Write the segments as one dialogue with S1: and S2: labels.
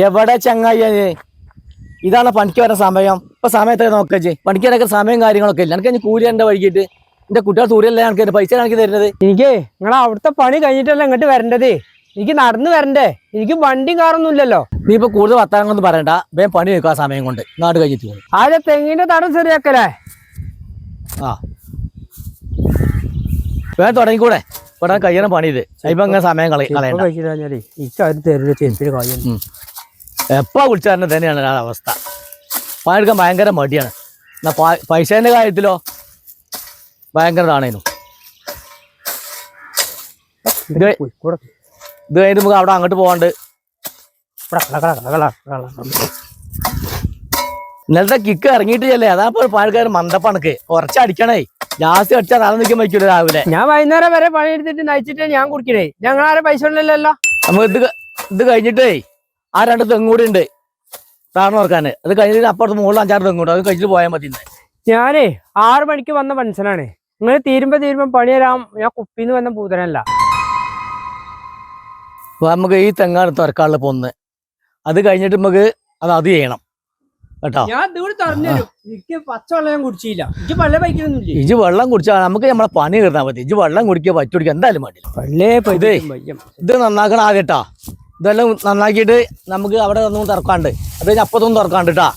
S1: എവിടെ ചങ്ങായി ഇതാണ് പണിക്ക് വരുന്ന സമയം. ഇപ്പൊ സമയത്ത് നോക്കേ പണിക്കാനൊക്കെ സമയം കാര്യങ്ങളൊക്കെ ഇല്ല. എനിക്ക് കൂലി എന്റെ വഴിക്കിട്ട് എന്റെ കുട്ടികൾ തൂരിയല്ല എനിക്ക് പൈസ എനിക്ക് തരുന്നത്.
S2: എനിക്ക് നിങ്ങൾ അവിടുത്തെ പണി കഴിഞ്ഞിട്ടല്ല ഇങ്ങോട്ട് വരേണ്ടത്. എനിക്ക് നടന്നു വരണ്ടേ, എനിക്ക് വണ്ടിയും കാറൊന്നും ഇല്ലല്ലോ.
S1: നീ ഇപ്പൊ കൂടുതൽ വർത്താനങ്ങളൊന്നും പറയണ്ട, വേഗം പണി വെക്കുക സമയം കൊണ്ട് നാട് കഴിഞ്ഞിട്ട് പോകും.
S2: ആദ്യം തെങ്ങിന്റെ തടം ശരിയാക്കലേ.
S1: ആ വേഗം തുടങ്ങിക്കൂടെ, ഇവിടെ കഴിയണം പണി. ഇത് ഇപ്പൊ ഇങ്ങനെ സമയം കളയണ്ട. എപ്പോ വിളിച്ചാൽ തന്നെയാണ് അവസ്ഥ. പണിയെടുക്കാൻ ഭയങ്കര മടിയാണ്. എന്നാ പൈസേന്റെ കാര്യത്തിലോ ഭയങ്കര താണേനു. ഇത് കഴിഞ്ഞ് നമുക്ക് അവിടെ അങ്ങോട്ട് പോകാണ്ട്. ഇന്നലത്തെ കിക്ക് ഇറങ്ങിയിട്ടില്ലേ, അതാ പണിക്കാർ മന്ദപ്പണക്ക് കുറച്ചടിക്കണേ. ജാസ്തി അടിച്ചാൽ നാളെ നിൽക്കാൻ പറ്റൂല. രാവിലെ
S2: ഞാൻ വൈകുന്നേരം വരെ പണിയെടുത്തിട്ട് നയിച്ചിട്ട് ഞാൻ കുടിക്കണേ. ഞങ്ങളാരെ പൈസ ഉണ്ടല്ലോ.
S1: നമുക്ക് ഇത് കഴിഞ്ഞിട്ടേ ആ 2 തെങ്ങൂടി ഉണ്ട് താഴ്ന്നു നോക്കാന്. അത് കഴിഞ്ഞിട്ട് അപ്പുറത്ത് മുകളിൽ 5-6 തെങ്ങൂണ്ട്. അത് കഴിച്ചിട്ട് പോയാൽ മതി.
S2: ഞാനേ 6 മണിക്ക് വന്ന മനുഷ്യനാണ്. നിങ്ങൾ തീരുമ്പോ പണി തരാം. ഞാൻ കുപ്പിന്ന് വന്ന പൂതനല്ല.
S1: അപ്പൊ നമുക്ക് ഈ തെങ്ങാണ് തുറക്കാനുള്ള പോന്ന്. അത് കഴിഞ്ഞിട്ട് നമുക്ക് അത് ചെയ്യണം കേട്ടോ.
S2: പച്ചവെള്ളം ഞാൻ കുടിച്ചില്ല.
S1: ഇജ് വെള്ളം കുടിച്ചാൽ നമുക്ക് നമ്മളെ പണി തീർന്നാൽ മതി. ഇജ് വെള്ളം കുടിക്കുക പറ്റുടിക്കുക എന്തായാലും മതി. ഇത് നന്നാക്കണം ആദ്യം കേട്ടാ. ഇതെല്ലാം നന്നാക്കിയിട്ട് നമുക്ക് അവിടെ ഒന്നും തുറക്കാണ്ട്, അത് കഴിഞ്ഞ് അപ്പത്തൊന്നും തുറക്കാണ്ട് കേട്ടാ.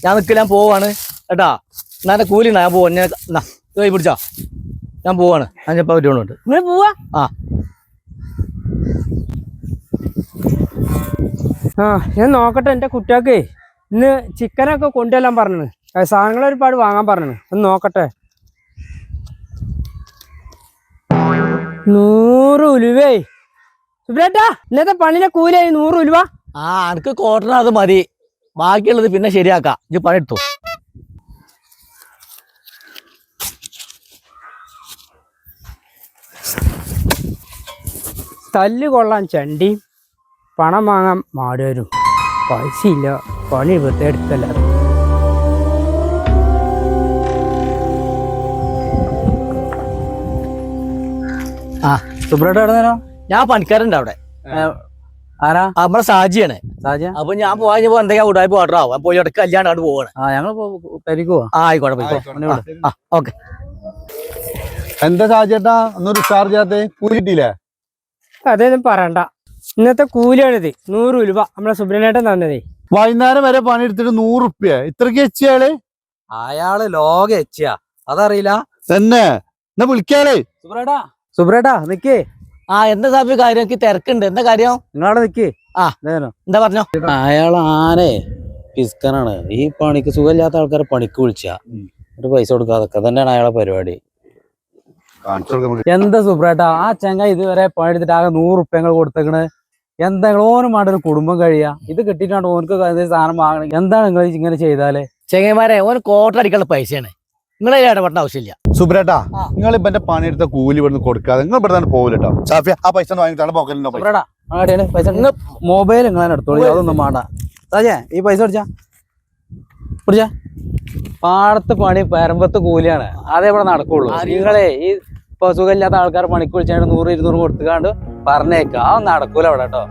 S1: ഞാൻ നിൽക്കില്ല, പോവാണ് കേട്ടാ. എന്നാ കൂലി ഞാൻ പോവാ. ഞാൻ കൈ പിടിച്ചാ ഞാൻ പോവാണ്. ഞാനിപ്പോ വരുന്നുണ്ട്.
S2: പോവാ. ഞാൻ നോക്കട്ടെ. എന്റെ കുട്ടികൾക്ക് ഇന്ന് ചിക്കനൊക്കെ കൊണ്ടുവരാൻ പറഞ്ഞു. സാധനങ്ങൾ ഒരുപാട് വാങ്ങാൻ പറഞ്ഞു. ഒന്ന് നോക്കട്ടെ. 100 ഉലുവേ. സുബ്രേട്ടാ, ഇന്നത്തെ പണിയിലെ കൂലിയായി 100 ഉലുവ.
S1: എനിക്ക് കോട്ടണ അത് മതി, ബാക്കിയുള്ളത് പിന്നെ ശരിയാക്കാം. ഇത് പണിയെടുത്തു.
S2: തല്ല് കൊള്ളാൻ ചണ്ടി, പണം വാങ്ങാൻ മാടുവരും. പൈസ ഇല്ല, പണി വെറുതെ എടുക്കല്ല.
S1: സുബ്രേട്ട എവിടെ നേരം? ഞാൻ പണിക്കാരുണ്ട് അവിടെ.
S3: ആരാ?
S1: നമ്മളെ സാജിയാണ്. അപ്പൊ ഞാൻ പോവാ എന്തൊക്കെയാ ഉടായി പോട്ടാ പോയി ഇടയ്ക്ക് കല്യാണം അവിടെ പോവാണ്. ആയിക്കോട്ടെ. ഓക്കെ.
S3: എന്താ സാജേട്ടാ ഒന്നും റിച്ചാർജ് ചെയ്യാത്തെ? കൂലി കിട്ടിയില്ലേ?
S2: അതൊന്നും പറയണ്ട. ഇന്നത്തെ കൂലിയാണിത് 100 ഉലുവ. നമ്മളെ സുബ്രനേട്ടൻ തന്നതേ.
S3: വൈകുന്നേരം വരെ പണിയെടുത്തിട്ട് 100 റുപ്യ ഇത്രക്ക് എച്ചിയാള്?
S1: അയാള് ലോക എച്ചിയാ, അതറിയില്ല
S3: തന്നെ. എന്നാ വിളിക്കാളേ.
S2: സുബ്രേട്ടാ നിക്കേ.
S1: എന്താ സാബി കാര്യം? എനിക്ക് തിരക്കുണ്ട്. എന്താ കാര്യം?
S3: നിങ്ങളവിടെ നിക്കേ.
S1: എന്താ പറഞ്ഞോ?
S4: അയാൾ ആനെ പിസ്കനാണ്. ഈ പണിക്ക് സുഖമില്ലാത്ത ആൾക്കാരെ പണിക്ക് വിളിച്ചാ ഒരു പൈസ കൊടുക്കാതൊക്കെ തന്നെയാണ് അയാളെ പരിപാടി.
S3: എന്താ സുബ്രേട്ടാ, ആ ചെങ്ങ ഇതുവരെ പണിയെടുത്തിട്ട് ആകെ 100 റുപ്യങ്ങൾ കൊടുത്തേക്കണ്. എന്താ ഓനും വേണ്ട കുടുംബം കഴിയാ? ഇത് കിട്ടിയിട്ടാണ് ഓനക്ക് സാധനം വാങ്ങണം. എന്താണ് നിങ്ങൾ ഇങ്ങനെ ചെയ്താല്?
S1: ചെങ്ങന്മാരെ ഓന് കോട്ടടിക്കാനുള്ള പൈസയാണ്. നിങ്ങളെ ഇടപെടേണ്ട ആവശ്യമില്ല.
S3: സുബ്രേട്ടാ, നിങ്ങൾ ഇപ്പൊ എന്റെ പണിയെടുത്ത കൂലി ഇവിടുന്ന് കൊടുക്കാതെ നിങ്ങൾ ഇവിടെ തന്നെ പോകില്ലട്ടോ. ഷാഫിയ, ആ പൈസ വാങ്ങിട്ടാണ് പോക്കലിനോ?
S4: പൈസ മൊബൈൽ നിങ്ങൾ എടുത്തോളൂ, അതൊന്നും വേണ്ട. സാജേ, ഈ പൈസ പിടിച്ചാ. പാടത്ത് പണി പരമ്പത്ത് കൂലിയാണ്, അതേവിടെ നടക്കുള്ളൂ. നിങ്ങളെ ഈ ഇപ്പൊ സുഖമില്ലാത്ത ആൾക്കാർ പണിക്ക് വിളിച്ചാൽ 100-200 കൊടുത്തുകാണ്ട് പറഞ്ഞേക്കാം. അതൊന്നും നടക്കൂല അവിടെ കേട്ടോ.